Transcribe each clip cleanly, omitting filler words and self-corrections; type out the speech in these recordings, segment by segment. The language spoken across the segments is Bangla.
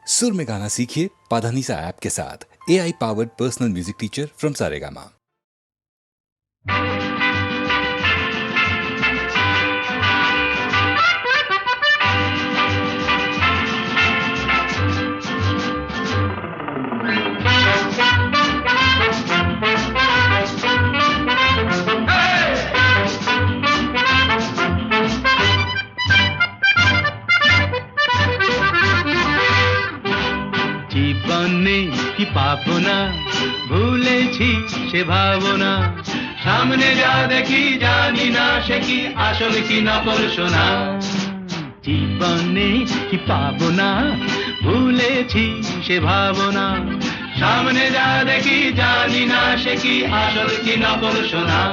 सुर में गाना सीखिए पाधानीसा ऐप के साथ। AI powered personal music teacher from Saregama. জীবনে কি পাবো না, ভুলেছি সে ভাবনা। সামনে যা দেখি জানি না সে কি আসল কি নকল সোনা। জীবনে কি পাবো না, ভুলেছি সে ভাবনা। সামনে যা দেখি জানি না সে কি আসল কি নকল সোনা।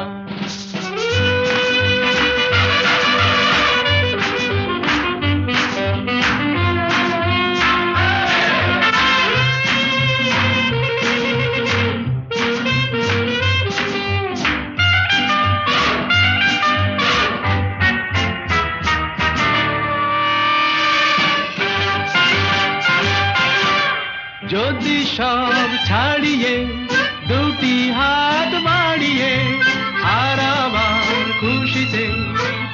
যদি সব ছাড়িয়ে দুটি হাত বাড়িয়ে আর আবার খুশিতে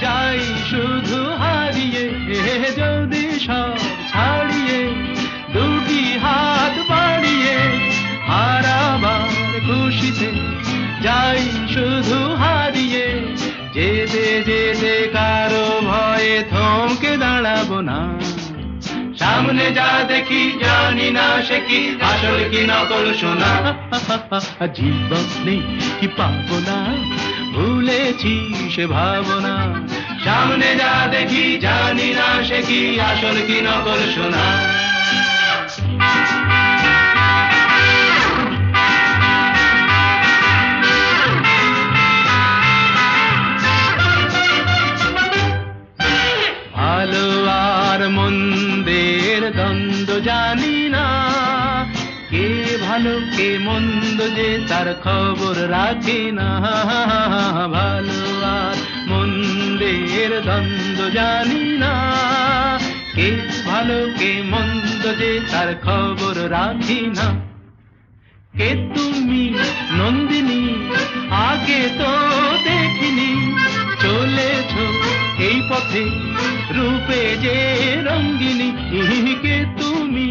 যাই শুধু হারিয়ে। যদি সব ছাড়িয়ে দুটি হাত বাড়িয়ে আর আবার খুশিতে যাই শুধু হারিয়ে। যেতে যেতে কারো ভয়ে থমকে দাঁড়াবো না। সামনে যা দেখি জানি না সে কি আসল কি নকল সোনা। জীবনে কি পাবো না, ভুলেছি সে ভাবনা। সামনে যা দেখি জানি না সে কি আসল কি নকল সোনা। ভালো আর মন্দের দ্বন্দ্ব জানি না, কে ভালো কে মন্দ যে তার খবর রাখে না। ভালো আর মন্দের দ্বন্দ্ব জানি না, কে ভালো কে মন্দ যে তার খবর রাখি না। কে তুমি নন্দিনী আগে তো দেখিনি, চলেছো এই পথে রূপে যে রঙ্গিনী। কে তুমি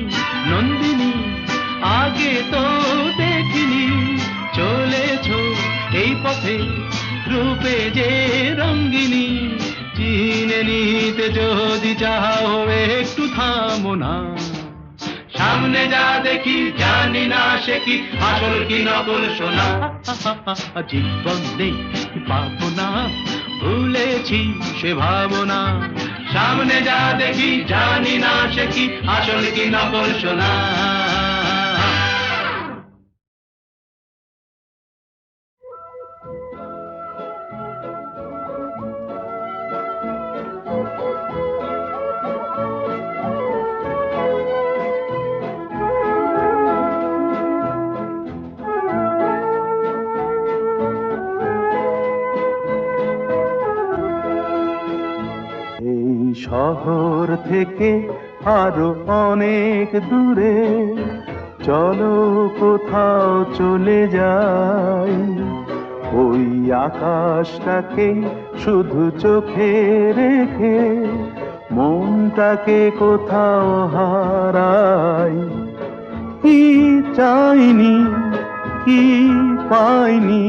নন্দিনী আগে তো দেখিনি, চলেছো এই পথে রূপে যে রঙ্গিনী। চিনে নিতে যদি চাও একটু থামো না। সামনে যা দেখি জানি না সে কি আসল কি নকল সোনা। জীবনে কি পাবো না, ভুলেছি সে ভাবনা। সামনে যা দেখি জানি না সে কি আসল কি নকল সোনা। শহর থেকে আরো অনেক দূরে চলো কোথাও চলে যাই। ওই আকাশটাকে শুধু চোখে রেখে মনটাকে কোথাও হারাই। কি চাইনি কি পাইনি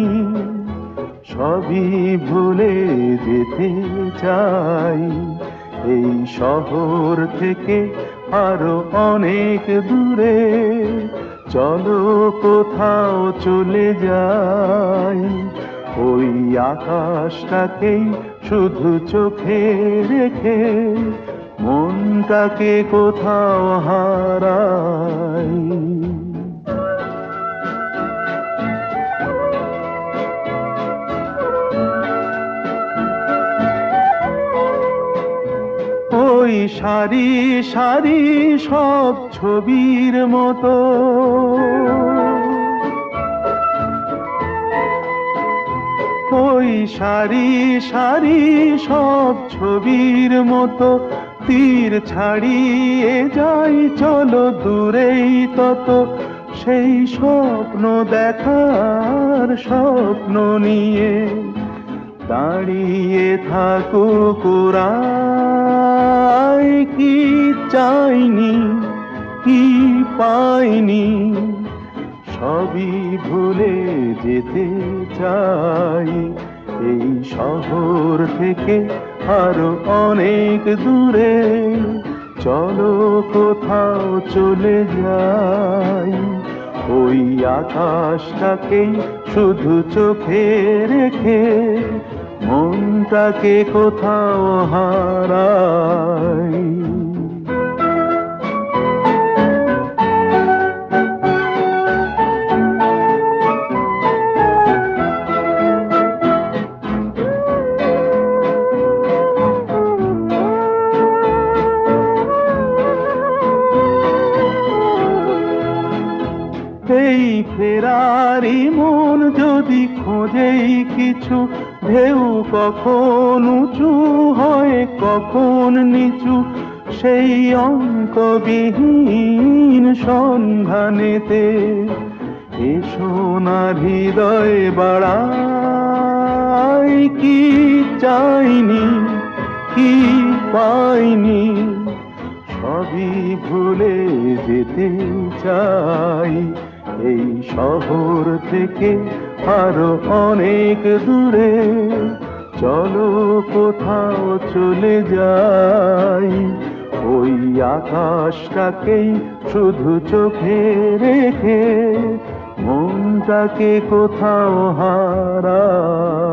সবই ভুলে যেতে চাই। এই শহর থেকে আরো অনেক দূরে চলো কোথাও চলে যাই। ওই আকাশটাকেই শুধু চোখে রেখে মনটাকে কোথাও হারাই। ওই সারি সারি সব ছবির মতো ওই সারি সারি সব ছবির মতো তীর ছাড়িয়ে যাই চলো দূরেই তত সেই স্বপ্ন দেখার স্বপ্ন নিয়ে দাঁড়িয়ে থাকুক ওরাই কি চাইনি কি পাইনি সবই ভুলে যেতে চাই এই শহর থেকে আরো অনেক দূরে চলো কোথাও চলে যাই ওই আকাশটাকেই শুধু চোখে রেখে মনটাকে কোথাও হারাই এই ফেরারি মন যদি খোঁজেই কিছু ঢেউ কখন উঁচু হয় কখন নিচু সেই অঙ্কবিহীন সন্ধানেতে এ সোনার হৃদয় বাড়াই কি চাইনি কি পাইনি সবই ভুলে যেতে চাই এই শহর থেকে আরো অনেক দূরে চলো কোথাও চলে যাই ওই আকাশটাকেই শুধু চোখে রেখে মনটাকে কোথাও হারাই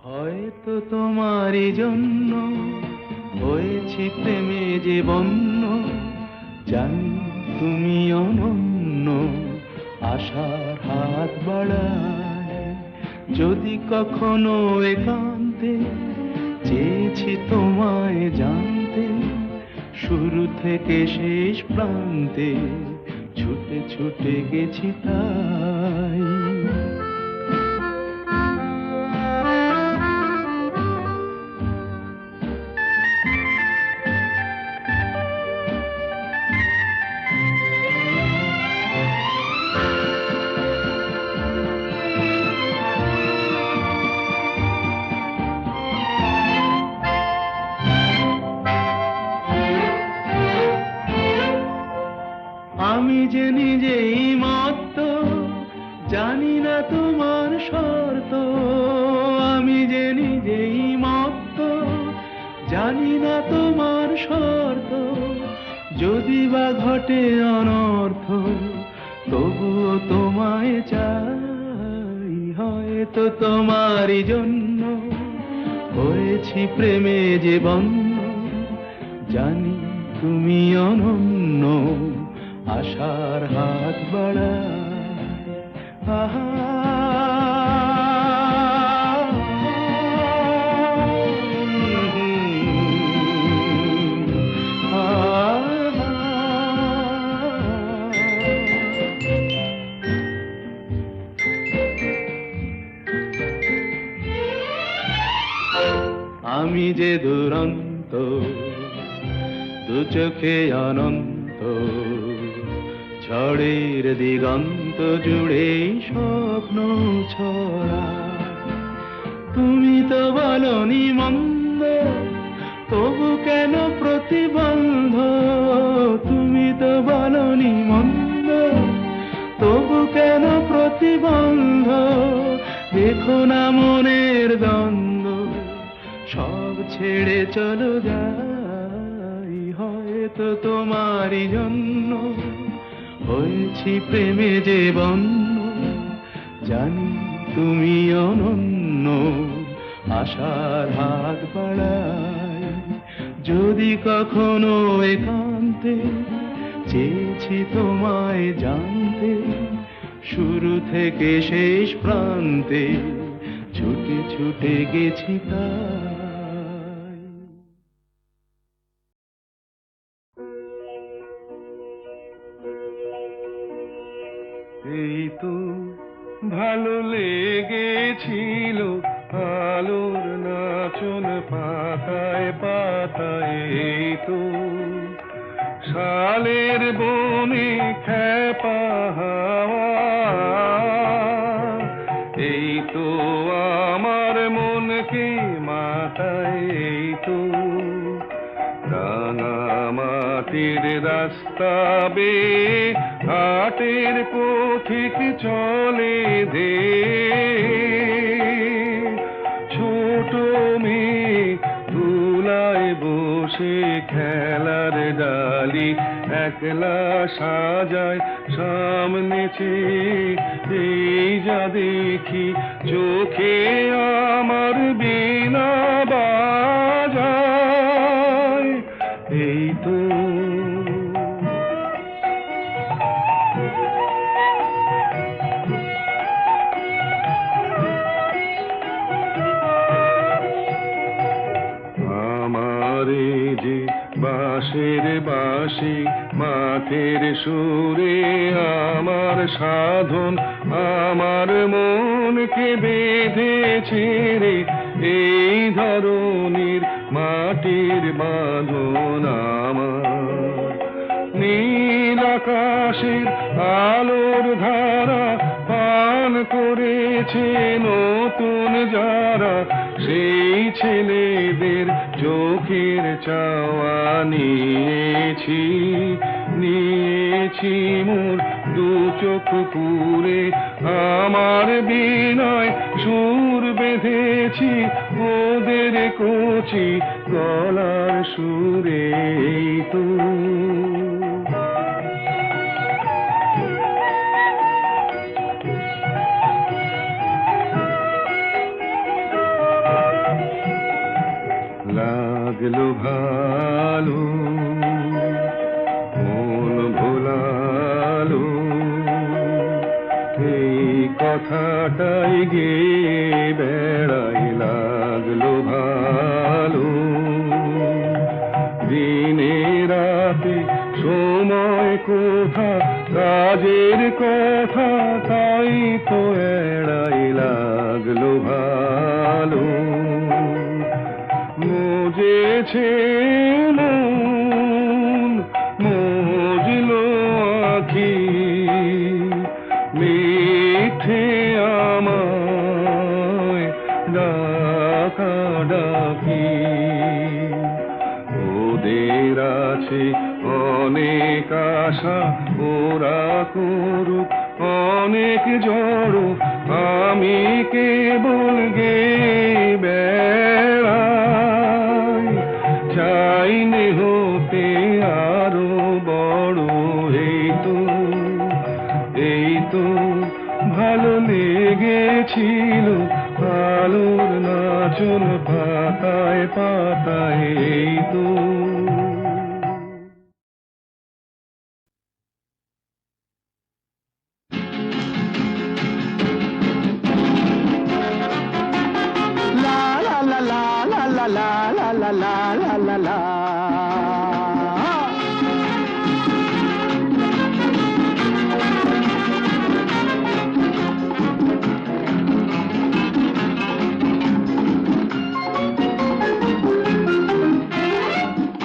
হয়তো তোমারই জন্য হয়েছি প্রেমে যে বন্য জানি তুমি অনন্য আশার হাত বাড়ায় যদি কখনো একান্তে চেয়েছি তোমায় জানতে শুরু থেকে শেষ প্রান্তে ছুটে ছুটে গেছি তাই আমি যে নিজেই মত্ত জানি না তোমার শর্ত আমি যে নিজেই মত্ত জানি না তোমার শর্ত যদি বা ঘটে অনর্থ তবুও তোমায় চাই হয়তো তোমারই জন্য হয়েছি প্রেমে যে বন্য জানি তুমি অনন্য আশার হাত বাড়ায় আহা আমি যে দুরন্ত দু চোখে অনন্ত ঝড়ের দিগন্ত জুড়ে স্বপ্ন ছড়া তুমি তো বলনি মন্দ তবু কেন প্রতিবন্ধ তুমি তো বলনি মন্দ তবু কেন প্রতিবন্ধ দেখো না মনের দ্বন্দ্ব সব ছেড়ে চলো যাই হয়তো তোমারই জন্য হয়েছি প্রেমে যে বন্য জানি তুমি অনন্য আশার হাত বাড়ায় যদি কখনো একান্তে চেয়েছি তোমায় জানতে, শুরু থেকে শেষ প্রান্তে ছুটে ছুটে গেছি তাই। এই তো ভালো লেগেছিল আলোর নাচন পাতায় পাতায়, এই তো শালের বনে খেপা হাওয়া, এই তো আমার মনকে মাতায়, এই তো রাঙা মাটির রাস্তা বেয়ে হাটের পথিক চলে দে, ছোট মেয়ে তুলায় বসে খেলার ডালি একলা সাজায় সামনে চেয়ে, এই যা দেখি চোখে আমার বিনা বাজায়, এই তো আমারে যে বাঁশের বাঁশি মাঠের সুরে আমার সাধন, আমার মনকে বেঁধেছে রে এই ধরনীর মাটির বাঁধন, আমার নীল আকাশের আলোর ধারা পান করেছে নতুন যারা, সেই ছেলেদের চোখের চাওয়া নিয়েছি, নিয়েছি মোর দু চোখ পুরে, আমার বিনায় সুর বেঁধেছি ওদের কচি গলার সুরে, এই তো লাগলো ভালো মন ভোলালো, এই কথাটাই গে বেড়াই, লাগলো ভালো দিনে রাতে সময় কোথা কাজের কথা তাই তো এড়াই, লাগলো ভালো মজেছে মন মজলো আখি, মিঠে আমায় ডাকা ডাকি, ওদের আছে অনেক আশা ওরা করুক অনেক জড়ো, আমি কেবল গে বেড়াই, চাইনে হতে আরো বড়, এই তো ভালো লেগেছিল আলোর নাচন পাতায় পাতায়, এই তো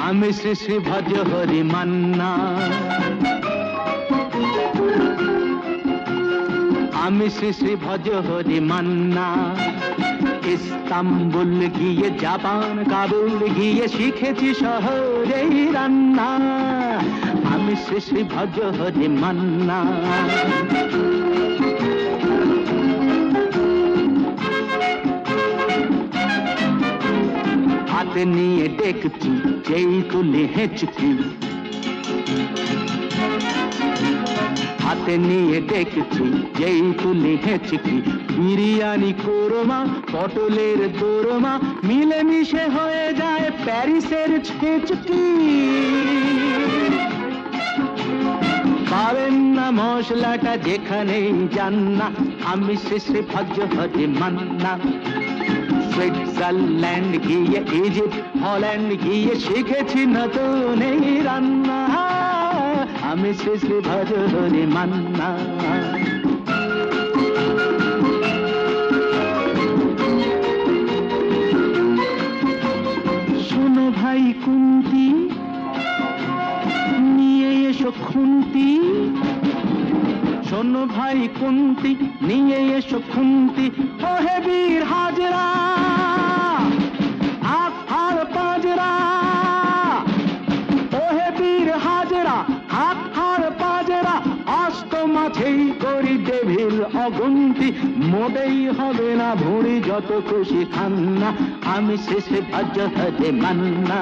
আমি শ্রী শ্রী ভজ হরি মান্না, আমি শ্রী শ্রী ভজ হরি মান্না, ইস্তাম্বুল গিয়ে জাপান কাবুল গিয়ে শিখেছি শহরেই রান্না, আমি শ্রী শ্রী ভজ হরি মান্না। হাতে নিয়ে দেখছি যেই তুলি হেঁচকি, হাতে নিয়ে ডেকেছি যেই তুলি হেঁচকি, বিরিয়ানি কোরমা পটলের দোরমা মিলেমিশে হয়ে যায় প্যারিসের ছেচকি। পাবেন না মশলাটা যেখানেই যান না, আমি শেষে ভজ্র হতে মান্না। সুইজারল্যান্ড গিয়ে ইজিপ্ট হল্যান্ড গিয়ে শিখেছি নতুন এই রান্না, আমি শেষে ভজ্র হতে মান্না। শোনো ভাই কুন্তি, নিয়ে এসো খুন্তি। শোনো ভাই কুন্তি, নিয়ে এসো খুন্তি। ও হে বীর হাজরা, হাত হার পাজরা। ও হে বীর হাজরা, হাত হার পাজরা। অস্ত মাঝেই করি ডেভিল অগুন্তি, মোটেই হবে না ভুঁড়ি যত খুশি খান্না, আমি শেষে ভজ্র হতে মান্না।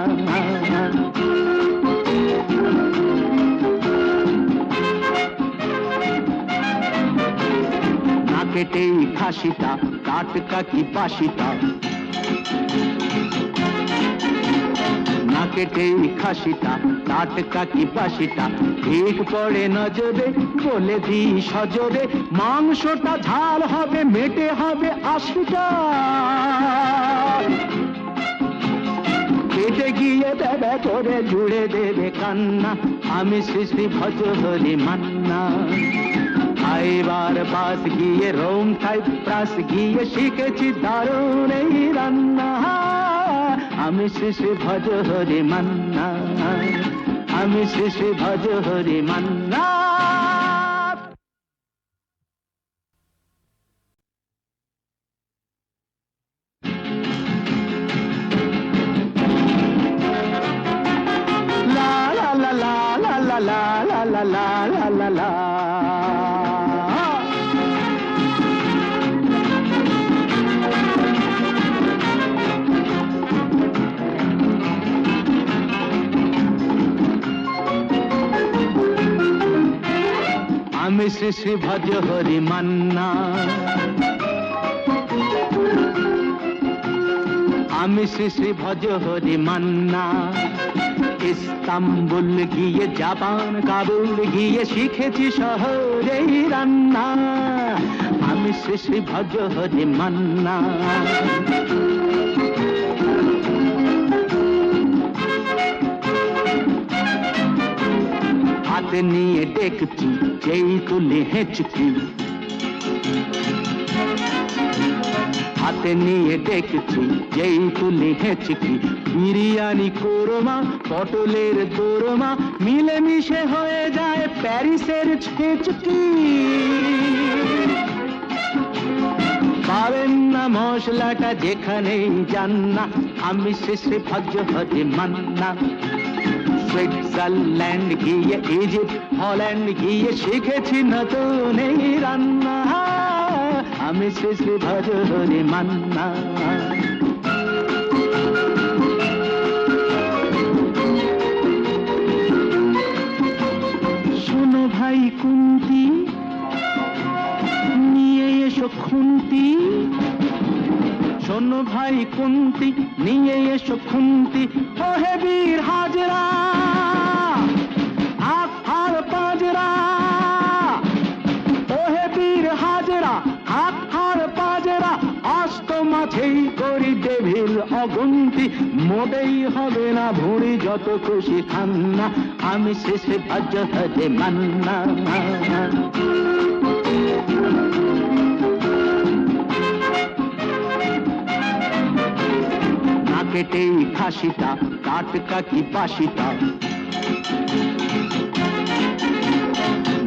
কেটেই খাসিটা টাটকা কি বাসিটা, না কেটেই খাসিটা টাটকা কি বাসিটা, ঠিক পড়ে নজরে বলে দিই সজরে, মাংসটা ঝাল হবে মেটে হবে 80টা। কেটে গিয়ে দেবে করে জুড়ে দেবে কান্না, আমি শ্রী ভজ্র হরি মান্না। এবার পাস গিয়ে রোম সাইপ্রাস গিয়ে শিখেছি দারুণ এই রান্না, আমি শ্রী ভজ্র হরি মান্না, আমি শ্রী ভজ্র হরি মান্না। লা লা লা লা লা লা লা লা লা লা লা লা। আমি শ্রী ভজ্র হরি মান্না, আমি শ্রী ভজ্র হরি মান্না। ইস্তাম্বুল গিয়ে জাপান কাবুল গিয়ে শিখেছি শহরেই রান্না, আমি শ্রী ভজ্র হরি মান্না। হাতে নিয়ে ডেকেছি যেই তুলি হেঁচকি, হাতে নিয়ে ডেকেছি যেই তুলি হেঁচকি, বিরিয়ানি কোরমা পটলের দোরমা মিলেমিশে হয়ে যায় প্যারিসের ছেচকি। পাবেন না মশলাটা যেখানেই যান না, আমি শেষে ভজ্র হতে মান্না। সুইজারল্যান্ড গিয়ে ইজিপ্ট হল্যান্ড গিয়ে শিখেছি নতুন এই রান্না, আমি শ্রী ভজ্র হরি মান্না। শোনো ভাই কুন্তি, নিয়ে এসো খুন্তি। শোনো ভাই কুন্তি, নিয়ে এসো খুন্তি। ও হে বীর হাজরা, হাত হার পাজরা। ও হে বীর হাজরা, হাত হার পাজরা। অস্ত মাঝেই করি ডেভিল অগুন্তি, মোটেই হবে না ভুঁড়ি যত খুশি খান্না, আমি শেষে ভজ্র হতে মান্না। কেটেই খাসিটা টাটকা কি বাসিটা,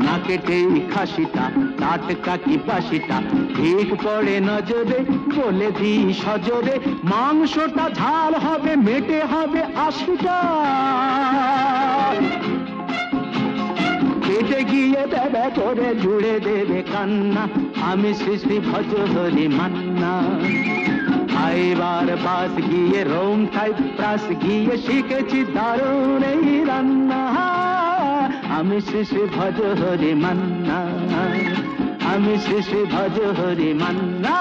না কেটেই খাসিটা টাটকা কি বাসিটা, ঠিক পড়ে নজরে বলে দিই সজরে, মাংসটা ঝাল হবে মেটে হবে 80টা। কেটে গিয়ে দেবে করে জুড়ে দেবে কান্না, আমি শ্রী ভজ্র হরি মান্না। এবার পাস গিয়ে রোম সাইপ্রাস গিয়ে শিখেছি দারুণ এই রান্না, আমি শেষে ভজ হরে মান্না, আমি শেষে ভজ হরে মান্না।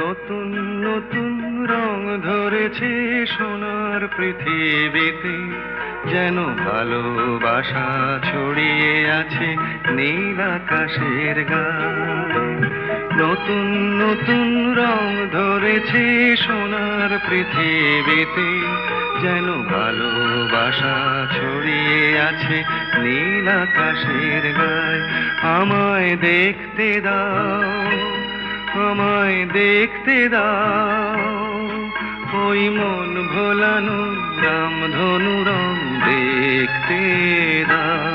নতুন নতুন রং ধরেছে সোনার পৃথিবীতে, যেন ভালোবাসা ছড়িয়ে আছে নীল আকাশের গায়ে। নতুন নতুন রং ধরেছে সোনার পৃথিবীতে, যেন ভালোবাসা ছড়িয়ে আছে নীল আকাশের গায়ে। আমায় দেখতে দাও, আমায় দেখতে দাও, ওই মন ভোলানো রামধনু রং দেখতে দাও।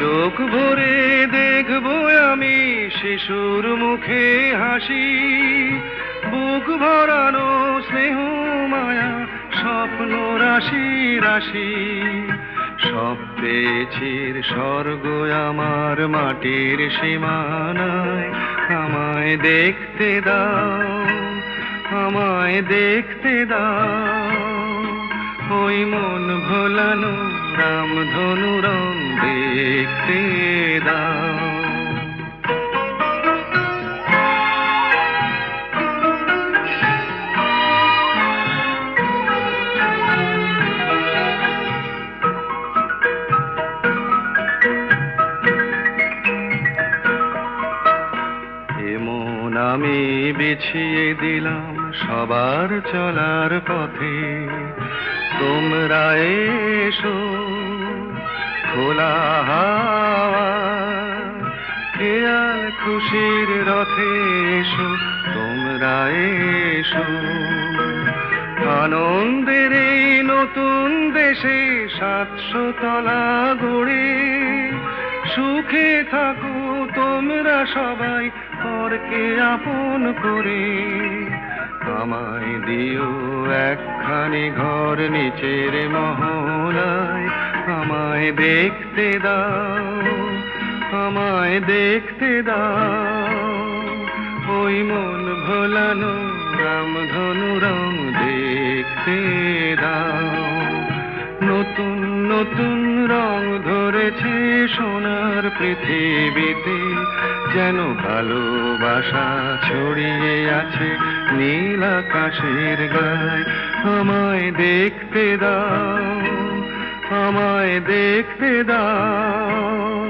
চোখ ভরে দেখবো আমি শিশুর মুখে হাসি, বুক ভরানো স্নেহ মায়া স্বপ্ন রাশি রাশি। সব পেয়েছির স্বর্গ আমার মাটির সীমানায়। আমায় দেখতে দাও, আমায় দেখতে দাও, ওই মন ভোলানো রামধনু রং দেখতে দাও। এমন আমি বিছিয়ে দিলাম সবার চলার পথে, তোমরা এসো খোলা হাওয়া খেয়াল খুশির রথে এসো, তোমরা এসো। আনন্দের এই নতুন দেশে 700 তলা গড়ে সুখে থাকো তোমরা সবাই পরকে আপন করে। আমায় দিও একখানি ঘর নিচের মহলায়, আমায় দেখতে দাও, আমায় দেখতে দাও, ওই মন ভোলানো রামধনু রং দেখতে দাও। নতুন নতুন রং ধরেছে সোনার পৃথিবীতে, যেন ভালোবাসা ছড়িয়ে আছে নীল আকাশের গায়ে। আমায় দেখতে দাও, আমায় দেখতে দাও,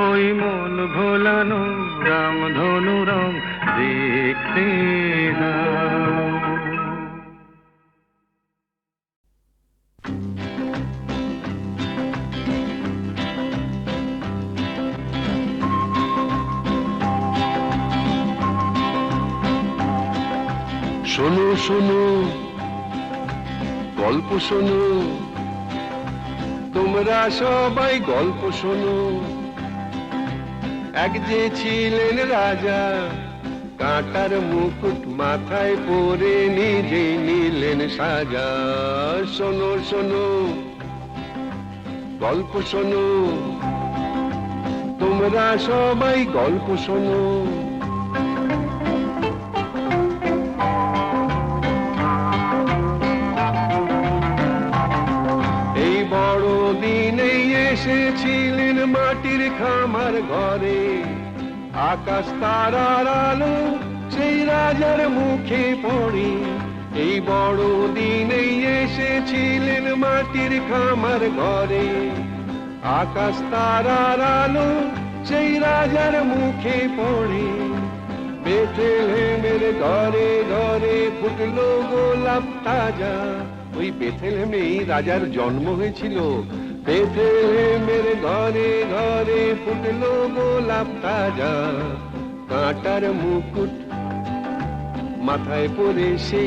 ওই মন ভোলানো রামধনু রং দেখতে দাও। শোনো শোনো গল্প শোনো, তোমরা সবাই গল্প শোনো। এক যে ছিলেন রাজা, কাঁটার মুকুট মাথায় পরে নিজে নিলেন সাজা। শোনো শোনো গল্প শোনো, তোমরা সবাই গল্প শোনো। এসেছিলেন মাটির খামার ঘরে, আকাশ তারার আলো সেই রাজার মুখে পড়ে। এই বড় দিনেই এসেছিলেন মাটির খামার ঘরে, আকাশ তারার আলো সেই রাজার মুখে পড়ে। বেথলেহেমের ঘরে ঘরে ফুটলো গোলাপ তাজা, ওই বেথলেহেমেই রাজার জন্ম হয়েছিল। বেথলেহেমের ঘরে ঘরে ফুটলো গোলাপ তাজা, কাঁটার মুকুট মাথায় পড়ে সে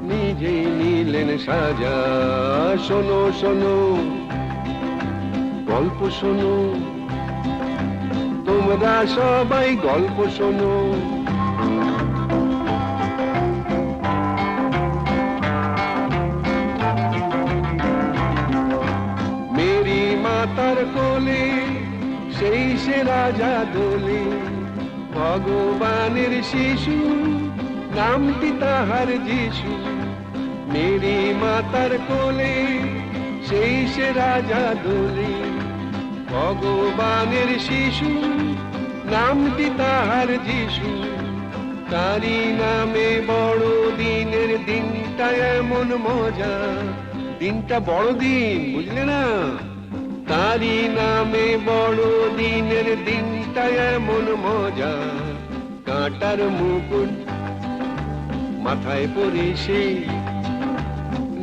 নিজেই নিলেন সাজা। শোনো শোনো গল্প শোনো, তোমরা সবাই গল্প শোনো। মেরি মাতার কোলে সেই সে রাজা দোলে, ভগবানের শিশু নামটি তাহার যিশু। মেরি মাতার কোলে সেই সে রাজা দোলে, ভগবানের শিশু নামটি তাহার যিশু। তারি নামে বড় দিনের দিনটা এমন মজা, দিনটা বড় দিন, বুঝলে না? তারি নামে বড় দিনের দিনটা এমন মজা। কাঁটার মুকুট মাথায় পরে সে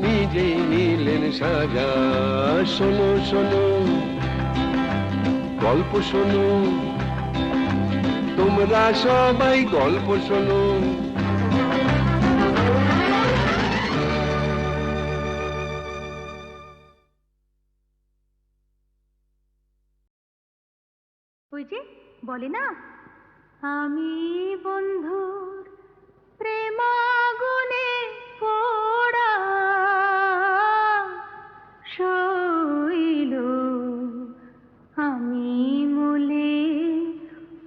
নিজেই নিলেন সাজা। শোনো শোনো গল্প শোনো, তোমরা সবাই গল্প শোনো। ওই যে বলে না, আমি বন্ধুর প্রেমাগুনে পোড়া শৈল, আমি মূলে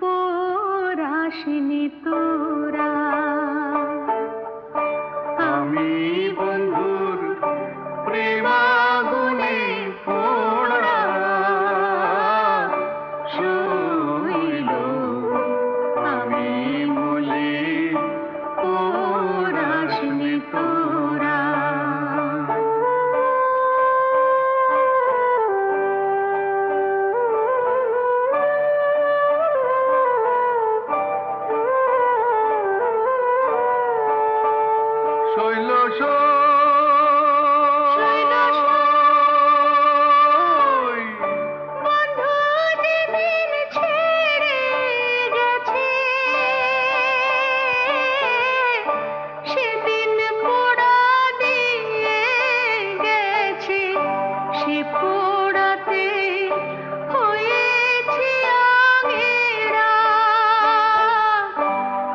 পোড়াসনি তোরা। আমি বন্ধুর প্রেমাগুনে পোড়া শৈল, আমি মূলে পোড়াসনি তোরা। শৈল শৈল শৈ বন্ধু যেদিন ছেড়ে গেছে, সেদিন পোড়া দিয়ে গেছে। সে পোড়াতে হয়েছি আগেরা।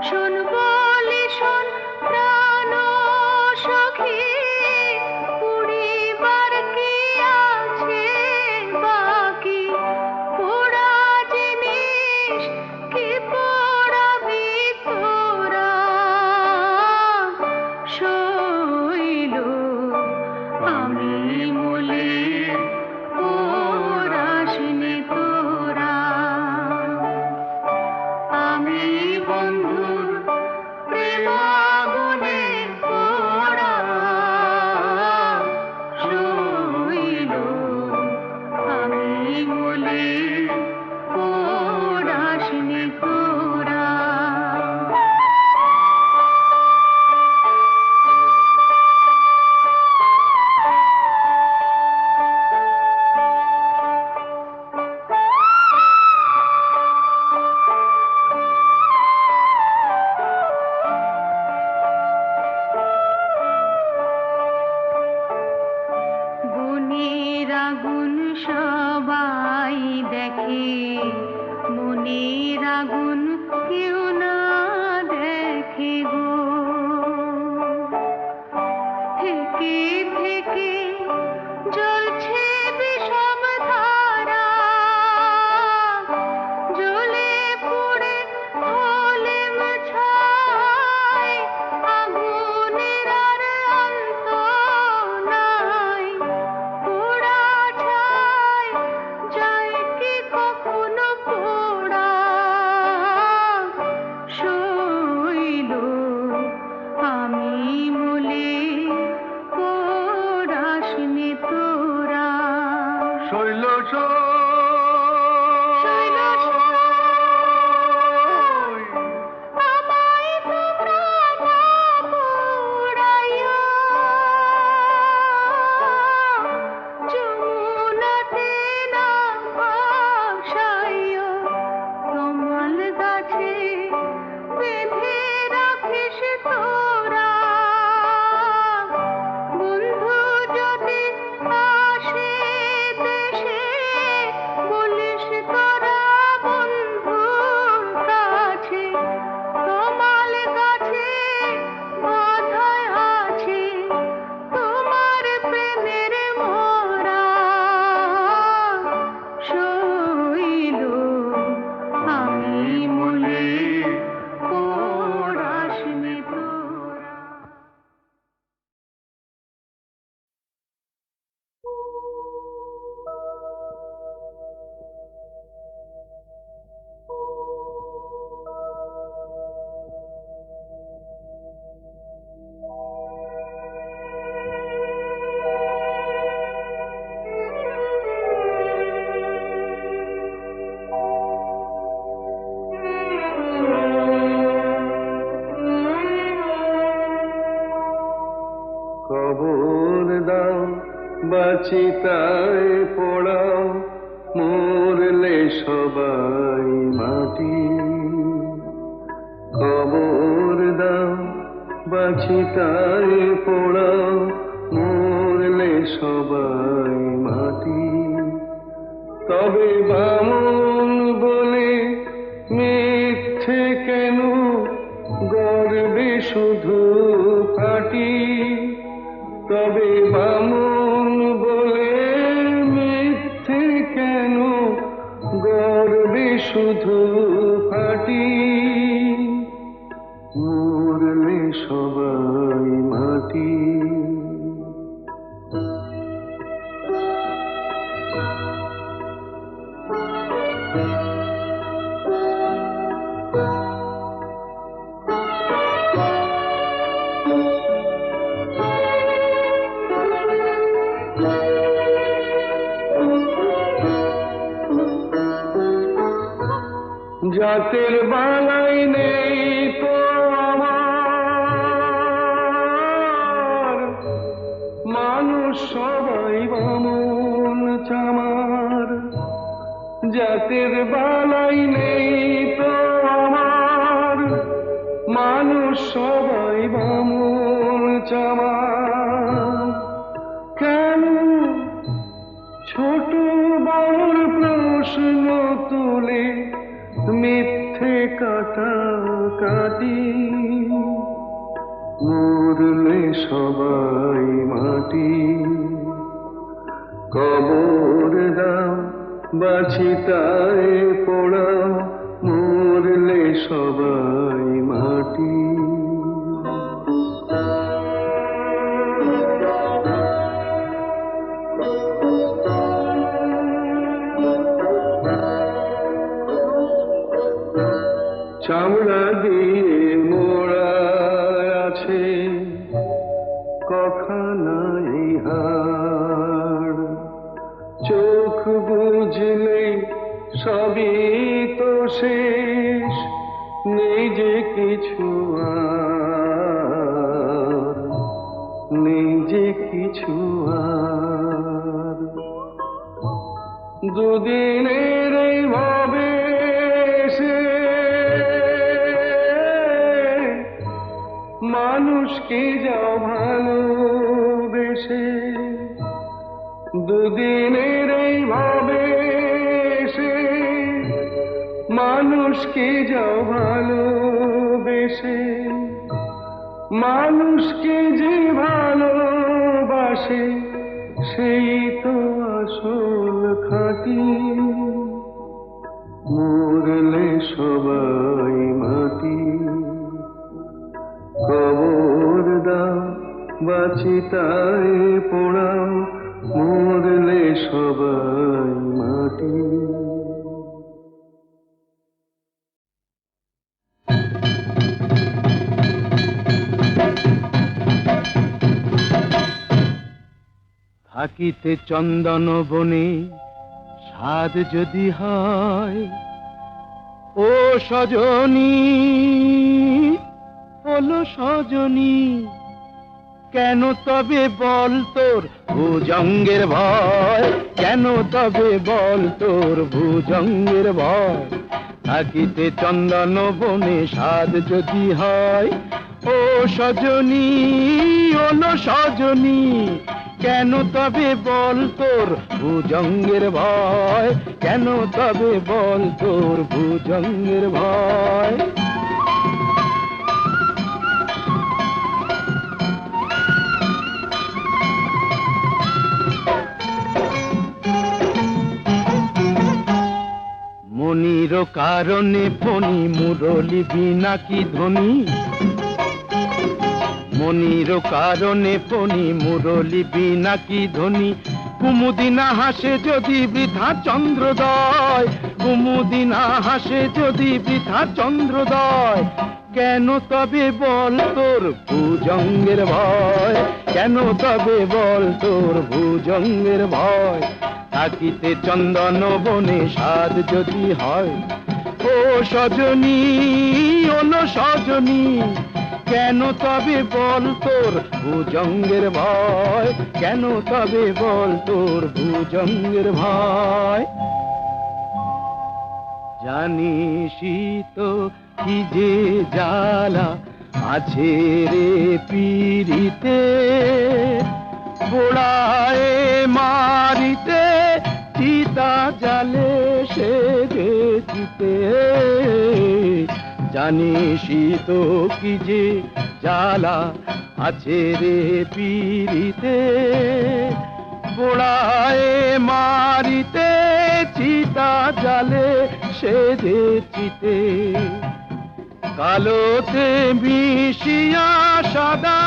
শোন বলি শোন প্রাণ সখী, পুড়িবার কি আছে বাকি? পোড়া জিনিস কি পোড়াবি তোরা? শৈল আমি মূলে পোড়াসনি তোরা। আমি বন্ধুর প্রেমাগুনে পোড়া শৈল, আমি মূলে পোড়াসনি তোরা। গুণের আগুন সবাই দেখে, মনের আগুন কেউ না দেখে গো। থেকে থেকে জ্বলছে বিষম ধারা, জ্বলে পুড়ে হলেম ছাই। আগুনের আর অন্ত নাই, পোড়া ছাই যায় কি কখন? কবর দাও বাচিতায় পোড়াও মরলে সবাই মাটি কবর দাও বাচিতায় পোড়াও মরলে সবাই মাটি তবে বামন বলে মিথ্যে কেন গর্বে শুধু ফাটি তবে বামন বলে মিথ্যে কেন গর্বে শুধু ফাটি মরলে সবাই মাটি জাতের বালাই নেই তো আমার মানুষ সবাই বামন চামার জাতের বালাই নেই তো আমার মানুষ সবাই বামন চামার কেন ছোট বড় প্রশ্ন তুলে মিথ্যে কাটাকাটি মরলে সবাই মাটি কবর দাও বাচিতায় পোড়াও মরলে সবাই মাটি চামড়া দিয়ে মোড়া আছে কখানাই হাড় চোখ বুঝলে সবই তো শেষ নেই যে কিছু আর নেই যে কিছু আর দুদিনের এই ভাবে সে মানুষকে যাও ভালোবেসে দুদিনের এই ভাবে সে মানুষকে যাও ভালোবেসে মানুষকে যে ভালোবাসে সেই তো আসল খাঁটি মরলে সবাই মাটি কবর দাও বাচিতায় পোড়াও মরলে সবাই মাটি থাকিতে চন্দন বনে স্বাদ যদি হয় ও সজনী হলো সজনী কেন তবে বল তোর ভুজঙ্গের ভয় কেন তবে বল তোর ভুজঙ্গের ভয় থাকিতে চন্দন বনে স্বাদ যদি হয় ও সজনী হলো সজনী কেন তবে বল তোর ভুজঙ্গের ভয় কেন তবে বল তোর ভুজঙ্গের ভয় মনির কারণে ফণি মুরলি বিনা কি ধ্বনি মনির কারণে ফণি মুরলি বিনা কি ধ্বনি কুমুদিনা হাসে যদি বৃথা চন্দ্রোদয় কুমুদিনা হাসে যদি বৃথা চন্দ্রোদয় কেন তবে বল তোর ভুজঙ্গের ভয় কেন তবে বল তোর ভুজঙ্গের ভয় থাকিতে চন্দন বনে স্বাদ যদি হয় ও সজনী ওলো সজনী কেন তবে বল তোর ভুজঙ্গের ভয়, কেন তবে বল তোর ভুজঙ্গের ভয়। জানিসই তো কি যে জ্বালা আছে রে পীড়িতে, পোড়ায় মারিতে চিতা জালে সে গেছিতে। জানিসই তো কি যে জ্বালা আছে রে পীড়িতে, পোড়ায় মারিতে চিতা জালে সে চিতে। কালোতে মিশিয়া সাদা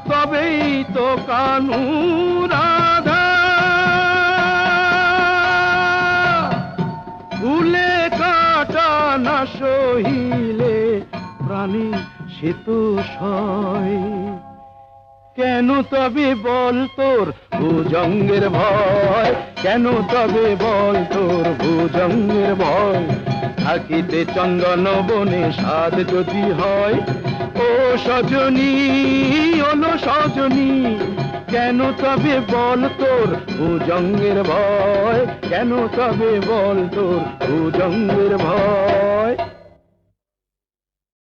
তবেই তো কানু রাধা, ফুলে কাটা না সহিলে প্রাণী সে তো সয়। কেন তবে বল তোর ভুজঙ্গের ভয়, কেন তবে বল তোর ভুজঙ্গের ভয়। থাকিতে চন্দন বনে সাধ যদি হয়, ও সজনী ওলো সজনী, কেন তবে বল তোর ভুজঙ্গের ভয়, কেন তবে বল তোর ভুজঙ্গের ভয়।